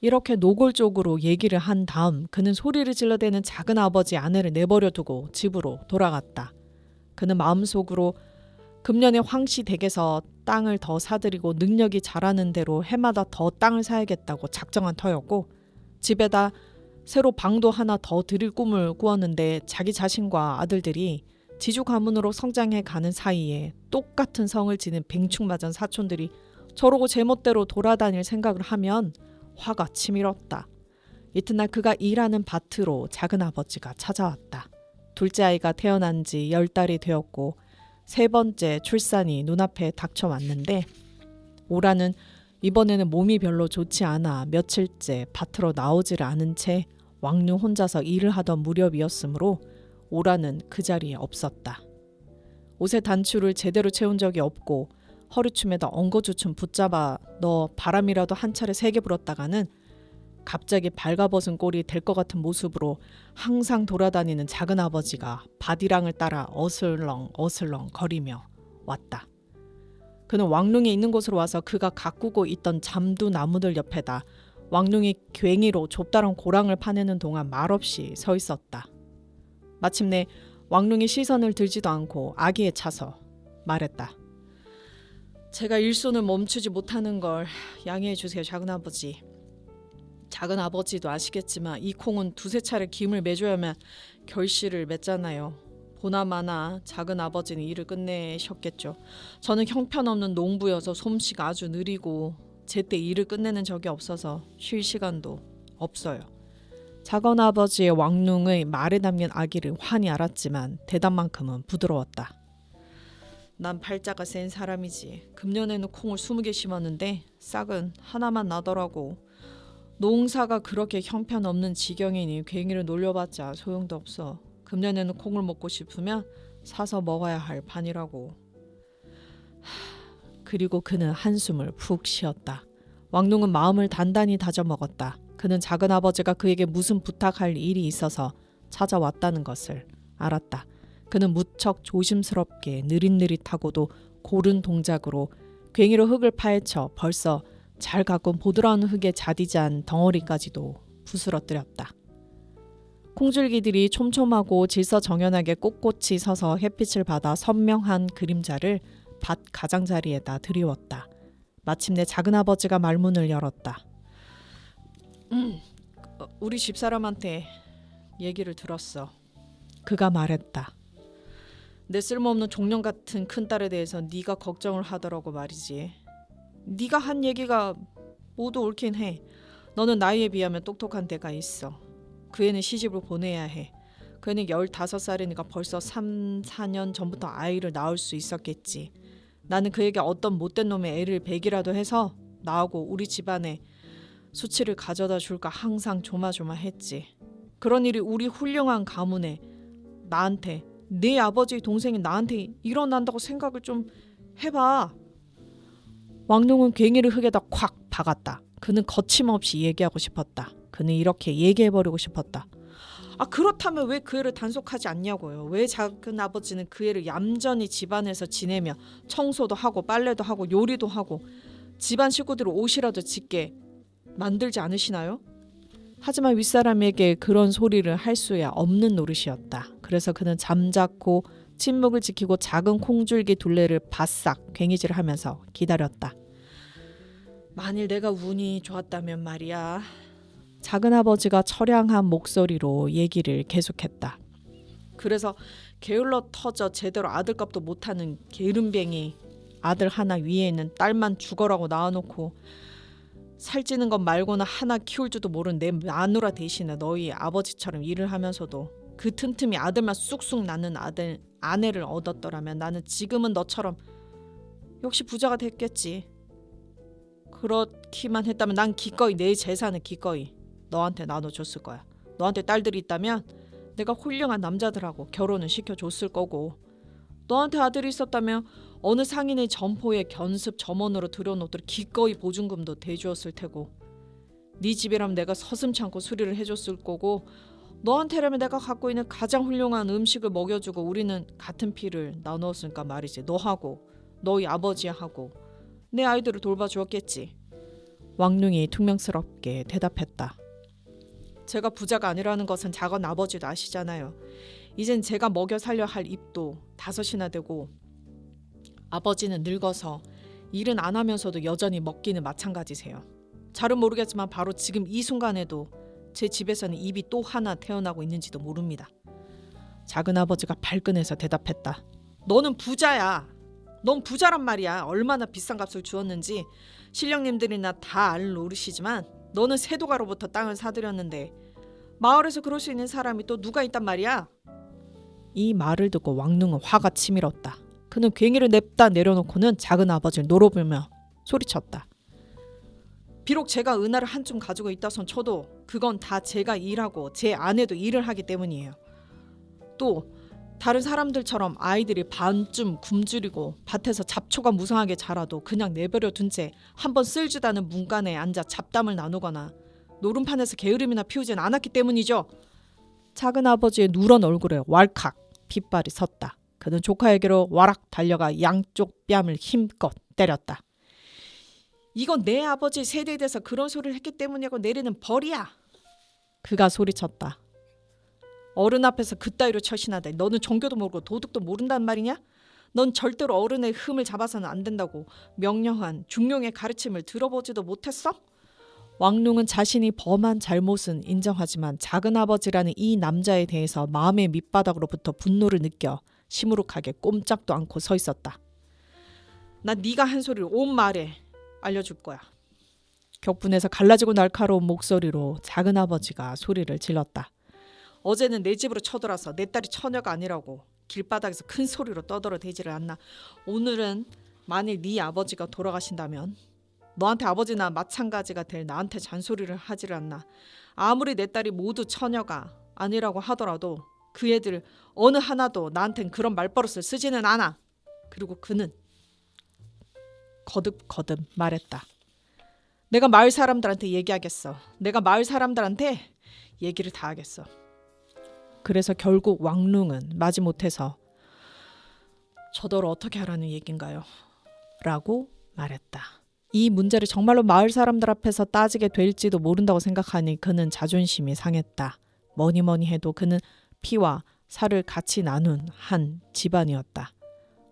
이렇게 노골적으로 얘기를 한 다음 그는 소리를 질러대는 작은아버지 아내를 내버려 두고 집으로 돌아갔다. 그는 마음속으로 금년에 황씨 댁에서 땅을 더 사들이고 능력이 자라는 대로 해마다 더 땅을 사야겠다고 작정한 터였고, 집에다 새로 방도 하나 더 들일 꿈을 꾸었는데 자기 자신과 아들들이 지주 가문으로 성장해 가는 사이에 똑같은 성을 지닌 뱅충맞은 사촌들이 저러고 제멋대로 돌아다닐 생각을 하면 화가 치밀었다. 이튿날 그가 일하는 밭으로 작은아버지가 찾아왔다. 둘째 아이가 태어난 지 10달이 되었고 세 번째 출산이 눈앞에 닥쳐왔는데, 오라는 이번에는 몸이 별로 좋지 않아 며칠째 밭으로 나오지를 않은 채 왕류 혼자서 일을 하던 무렵이었으므로 오라는 그 자리에 없었다. 옷의 단추를 제대로 채운 적이 없고 허리춤에다 엉거주춤 붙잡아 너 바람이라도 한 차례 세게 불었다가는 갑자기 발가벗은 꼴이 될 것 같은 모습으로 항상 돌아다니는 작은아버지가 바디랑을 따라 어슬렁 거리며 왔다. 그는 왕릉에 있는 곳으로 와서 그가 가꾸고 있던 잠두 나무들 옆에다 왕릉이 괭이로 좁다란 고랑을 파내는 동안 말없이 서 있었다. 마침내 왕릉이 시선을 들지도 않고 아기에 차서 말했다. 제가 일손을 멈추지 못하는 걸 양해해 주세요, 작은아버지. 작은아버지도 아시겠지만 이 콩은 두세 차례 김을 매줘야만 결실을 맺잖아요. 보나마나 작은아버지는 일을 끝내셨겠죠. 저는 형편없는 농부여서 솜씨가 아주 느리고 제때 일을 끝내는 적이 없어서 쉴 시간도 없어요. 작은아버지의 왕릉의 말에 담긴 아기를 환히 알았지만 대답만큼은 부드러웠다. 난 팔자가 센 사람이지. 금년에는 콩을 20개 심었는데 싹은 하나만 나더라고. 농사가 그렇게 형편없는 지경이니 괭이를 놀려봤자 소용도 없어. 금년에는 콩을 먹고 싶으면 사서 먹어야 할 판이라고. 그리고 그는 한숨을 푹 쉬었다. 왕농은 마음을 단단히 다져 먹었다. 그는 작은아버지가 그에게 무슨 부탁할 일이 있어서 찾아왔다는 것을 알았다. 그는 무척 조심스럽게 느릿느릿하고도 고른 동작으로 괭이로 흙을 파헤쳐 벌써 잘 가꾼 보드라운 흙에 자디잔 덩어리까지도 부스러뜨렸다. 콩줄기들이 촘촘하고 질서정연하게 꼿꼿이 서서 햇빛을 받아 선명한 그림자를 밭 가장자리에다 드리웠다. 마침내 작은아버지가 말문을 열었다. 우리 집사람한테 얘기를 들었어. 그가 말했다. 내 쓸모없는 종년 같은 큰딸에 대해서 네가 걱정을 하더라고 말이지. 네가 한 얘기가 모두 옳긴 해. 너는 나이에 비하면 똑똑한 데가 있어. 그 애는 시집을 보내야 해. 그 애는 15살이니까 벌써 3, 4년 전부터 아이를 낳을 수 있었겠지. 나는 그에게 어떤 못된 놈의 애를 베기라도 해서 나하고 우리 집안에 수치를 가져다 줄까 항상 조마조마했지. 그런 일이 우리 훌륭한 가문에 나한테 네 아버지 동생이 나한테 일어난다고 생각을 좀 해봐. 왕룡은 괭이를 흙에다 콱 박았다. 그는 거침없이 얘기하고 싶었다. 그는 이렇게 얘기해버리고 싶었다. 그렇다면 왜 그 애를 단속하지 않냐고요. 왜 작은 아버지는 그 애를 얌전히 집안에서 지내며 청소도 하고 빨래도 하고 요리도 하고 집안 식구들 옷이라도 짖게 만들지 않으시나요? 하지만 윗사람에게 그런 소리를 할 수야 없는 노릇이었다. 그래서 그는 잠자코 침묵을 지키고 작은 콩줄기 둘레를 바싹 괭이질하면서 기다렸다. 만일 내가 운이 좋았다면 말이야. 작은 아버지가 처량한 목소리로 얘기를 계속했다. 그래서 게을러 터져 제대로 아들값도 못하는 게으름뱅이 아들 하나 위에 있는 딸만 죽어라고 낳아놓고 살찌는 것 말고는 하나 키울 줄도 모르는 내 마누라 대신에 너희 아버지처럼 일을 하면서도 그 틈틈이 아들만 쑥쑥 낳는 아내를 얻었더라면 나는 지금은 너처럼 역시 부자가 됐겠지. 그렇기만 했다면 난 기꺼이 내 재산을 기꺼이 너한테 나눠줬을 거야. 너한테 딸들이 있다면 내가 훌륭한 남자들하고 결혼을 시켜줬을 거고, 너한테 아들이 있었다면 어느 상인의 점포에 견습 점원으로 들여놓도록 기꺼이 보증금도 대주었을 테고, 네 집이라면 내가 서슴지 않고 수리를 해줬을 거고, 너한테라면 내가 갖고 있는 가장 훌륭한 음식을 먹여주고 우리는 같은 피를 나누었으니까 말이지. 너하고 너희 아버지하고 내 아이들을 돌봐주었겠지. 왕룡이 퉁명스럽게 대답했다. 제가 부자가 아니라는 것은 작은 아버지도 아시잖아요. 이젠 제가 먹여 살려 할 입도 5이나 되고, 아버지는 늙어서 일은 안 하면서도 여전히 먹기는 마찬가지세요. 잘은 모르겠지만 바로 지금 이 순간에도 제 집에서는 입이 또 하나 태어나고 있는지도 모릅니다. 작은 아버지가 발끈해서 대답했다. 너는 부자야. 넌 부자란 말이야. 얼마나 비싼 값을 주었는지 신령님들이나 다 알 노릇이지만 너는 세도가로부터 땅을 사들였는데 마을에서 그럴 수 있는 사람이 또 누가 있단 말이야. 이 말을 듣고 왕릉은 화가 치밀었다. 그는 괭이를 냅다 내려놓고는 작은 아버지를 노려보며 소리쳤다. 비록 제가 은하를 한 줌 가지고 있다손 쳐도 그건 다 제가 일하고 제 아내도 일을 하기 때문이에요. 또 다른 사람들처럼 아이들이 반쯤 굶주리고 밭에서 잡초가 무성하게 자라도 그냥 내버려 둔 채 한번 쓸지도 않은 문간에 앉아 잡담을 나누거나 노름판에서 게으름이나 피우진 않았기 때문이죠. 작은 아버지의 누런 얼굴에 왈칵 핏발이 섰다. 그는 조카에게로 와락 달려가 양쪽 뺨을 힘껏 때렸다. 이건 내 아버지 세대에 대해서 그런 소리를 했기 때문이고 내리는 벌이야. 그가 소리쳤다. 어른 앞에서 그따위로 처신하다. 너는 종교도 모르고 도덕도 모른단 말이냐? 넌 절대로 어른의 흠을 잡아서는 안 된다고 명령한 중룡의 가르침을 들어보지도 못했어? 왕룡은 자신이 범한 잘못은 인정하지만 작은 아버지라는 이 남자에 대해서 마음의 밑바닥으로부터 분노를 느껴 시무룩하게 꼼짝도 않고 서 있었다. 난 네가 한 소리를 온 말에 알려줄 거야. 격분에서 갈라지고 날카로운 목소리로 작은 아버지가 소리를 질렀다. 어제는 내 집으로 쳐들어와서 내 딸이 처녀가 아니라고 길바닥에서 큰 소리로 떠들어대지를 않나. 오늘은 만일 네 아버지가 돌아가신다면 너한테 아버지나 마찬가지가 될 나한테 잔소리를 하지를 않나. 아무리 내 딸이 모두 처녀가 아니라고 하더라도 그 애들 어느 하나도 나한텐 그런 말버릇을 쓰지는 않아. 그리고 그는 거듭거듭 말했다. 내가 마을 사람들한테 얘기하겠어. 내가 마을 사람들한테 얘기를 다 하겠어. 그래서 결국 왕룽은 마지못해서 저더러 어떻게 하라는 얘긴가요? 라고 말했다. 이 문제를 정말로 마을 사람들 앞에서 따지게 될지도 모른다고 생각하니 그는 자존심이 상했다. 뭐니 해도 그는 피와 살을 같이 나눈 한 집안이었다.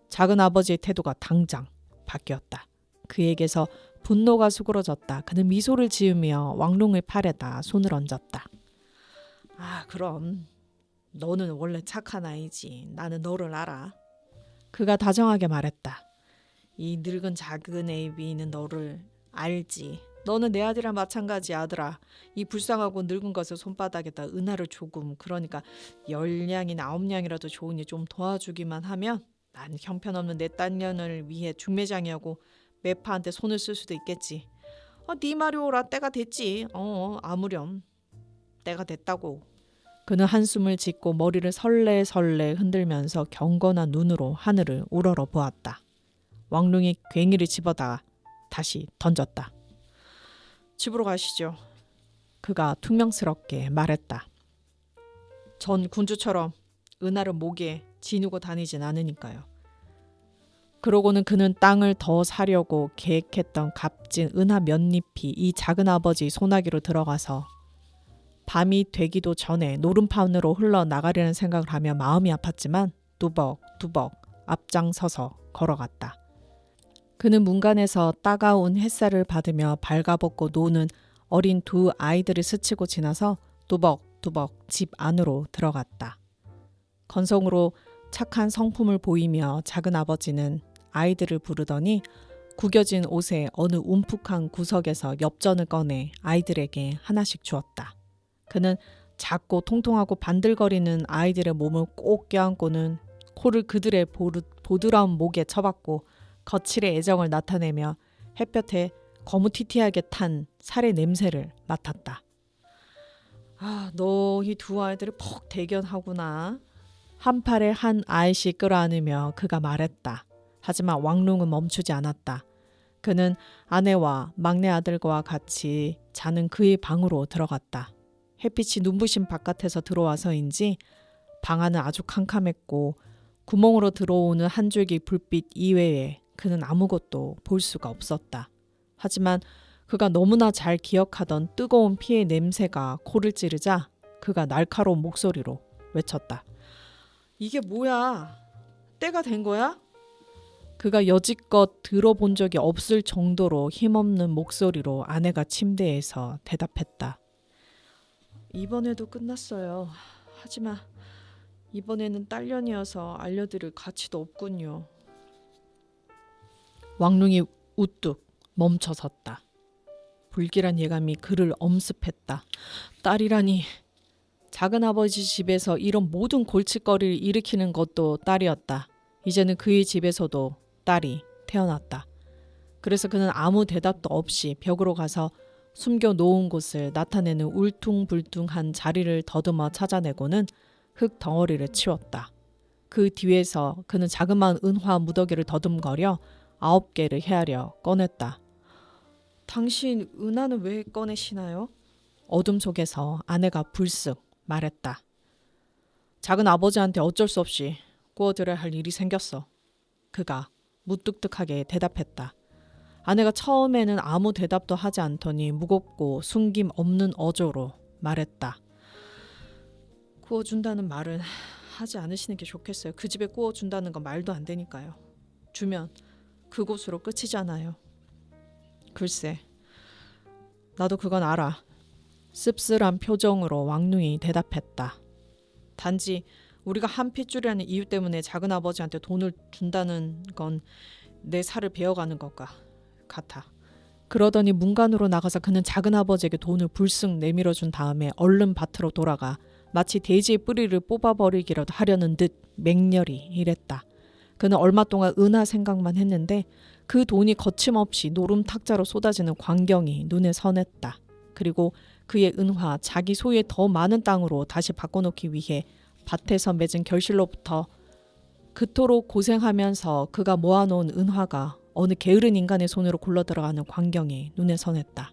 작은 아버지의 태도가 당장 바뀌었다. 그에게서 분노가 수그러졌다. 그는 미소를 지으며 왕룡의 팔에다 손을 얹었다. 그럼 너는 원래 착한 아이지. 나는 너를 알아. 그가 다정하게 말했다. 이 늙은 작은 애비는 너를 알지. 너는 내 아들이랑 마찬가지 아들아. 이 불쌍하고 늙은 것을 손바닥에다 은하를 조금, 그러니까 10냥이나 9냥이라도 좋으니 좀 도와주기만 하면 난 형편없는 내 딸년을 위해 중매장이하고 매파한테 손을 쓸 수도 있겠지. 네 말이 오라. 때가 됐지. 아무렴 때가 됐다고. 그는 한숨을 짓고 머리를 설레설레 흔들면서 경건한 눈으로 하늘을 우러러 보았다. 왕룽이 괭이를 집어다가 다시 던졌다. 집으로 가시죠. 그가 퉁명스럽게 말했다. 전 군주처럼 은하를 목에 지니고 다니진 않으니까요. 그러고는 그는 땅을 더 사려고 계획했던 값진 은하 몇 잎이 이 작은아버지 소나기로 들어가서 밤이 되기도 전에 노름판으로 흘러나가려는 생각을 하며 마음이 아팠지만 뚜벅뚜벅 앞장서서 걸어갔다. 그는 문간에서 따가운 햇살을 받으며 발가벗고 노는 어린 두 아이들을 스치고 지나서 뚜벅뚜벅 집 안으로 들어갔다. 건성으로 착한 성품을 보이며 작은아버지는 아이들을 부르더니 구겨진 옷의 어느 움푹한 구석에서 엽전을 꺼내 아이들에게 하나씩 주었다. 그는 작고 통통하고 반들거리는 아이들의 몸을 꼭 껴안고는 코를 그들의 보드라운 목에 쳐박고 거칠의 애정을 나타내며 햇볕에 거무튀튀하게 탄 살의 냄새를 맡았다. 아, 너 이 두 아이들이 퍽 대견하구나. 한 팔에 한 아이씩 끌어안으며 그가 말했다. 하지만 왕룽은 멈추지 않았다. 그는 아내와 막내 아들과 같이 자는 그의 방으로 들어갔다. 햇빛이 눈부신 바깥에서 들어와서인지 방 안은 아주 캄캄했고 구멍으로 들어오는 한 줄기 불빛 이외에 그는 아무것도 볼 수가 없었다. 하지만 그가 너무나 잘 기억하던 뜨거운 피의 냄새가 코를 찌르자 그가 날카로운 목소리로 외쳤다. 이게 뭐야? 때가 된 거야? 그가 여지껏 들어본 적이 없을 정도로 힘없는 목소리로 아내가 침대에서 대답했다. 이번에도 끝났어요. 하지만 이번에는 딸년이어서 알려드릴 가치도 없군요. 왕룽이 우뚝 멈춰섰다. 불길한 예감이 그를 엄습했다. 딸이라니. 작은아버지 집에서 이런 모든 골칫거리를 일으키는 것도 딸이었다. 이제는 그의 집에서도 딸이 태어났다. 그래서 그는 아무 대답도 없이 벽으로 가서 숨겨놓은 곳을 나타내는 울퉁불퉁한 자리를 더듬어 찾아내고는 흙 덩어리를 치웠다. 그 뒤에서 그는 자그마한 은화 무더기를 더듬거려 9개를 헤아려 꺼냈다. 당신 은하는 왜 꺼내시나요? 어둠 속에서 아내가 불쑥 말했다. 작은 아버지한테 어쩔 수 없이 구워드려야 할 일이 생겼어. 그가 무뚝뚝하게 대답했다. 아내가 처음에는 아무 대답도 하지 않더니 무겁고 숨김 없는 어조로 말했다. 구워준다는 말은 하지 않으시는 게 좋겠어요. 그 집에 구워준다는 건 말도 안 되니까요. 주면 그곳으로 끝이잖아요. 글쎄, 나도 그건 알아. 씁쓸한 표정으로 왕룽이 대답했다. 단지 우리가 한 핏줄이라는 이유 때문에 작은아버지한테 돈을 준다는 건 내 살을 베어가는 것과 같아. 그러더니 문간으로 나가서 그는 작은아버지에게 돈을 불쑥 내밀어준 다음에 얼른 밭으로 돌아가 마치 돼지의 뿌리를 뽑아버리기라도 하려는 듯 맹렬히 일했다. 그는 얼마 동안 은하 생각만 했는데 그 돈이 거침없이 노름탁자로 쏟아지는 광경이 눈에 선했다. 그리고 그의 은화 자기 소유의 더 많은 땅으로 다시 바꿔놓기 위해 밭에서 맺은 결실로부터 그토록 고생하면서 그가 모아놓은 은화가 어느 게으른 인간의 손으로 굴러들어가는 광경이 눈에 선했다.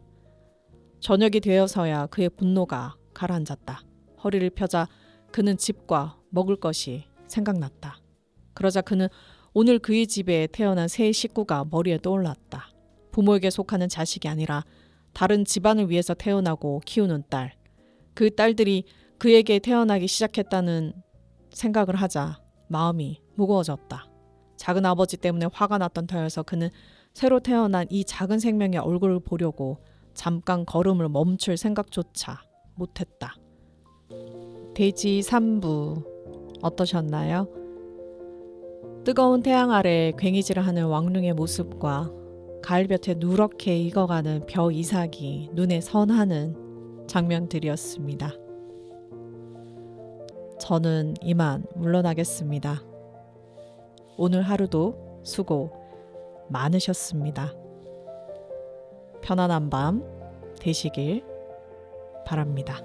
저녁이 되어서야 그의 분노가 가라앉았다. 허리를 펴자 그는 집과 먹을 것이 생각났다. 그러자 그는 오늘 그의 집에 태어난 새 식구가 머리에 떠올랐다. 부모에게 속하는 자식이 아니라 다른 집안을 위해서 태어나고 키우는 딸. 그 딸들이 그에게 태어나기 시작했다는 생각을 하자 마음이 무거워졌다. 작은 아버지 때문에 화가 났던 터여서 그는 새로 태어난 이 작은 생명의 얼굴을 보려고 잠깐 걸음을 멈출 생각조차 못했다. 돼지 3부 어떠셨나요? 뜨거운 태양 아래 괭이질을 하는 왕룽의 모습과 가을볕에 누렇게 익어가는 벼 이삭이 눈에 선하는 장면들이었습니다. 저는 이만 물러나겠습니다. 오늘 하루도 수고 많으셨습니다. 편안한 밤 되시길 바랍니다.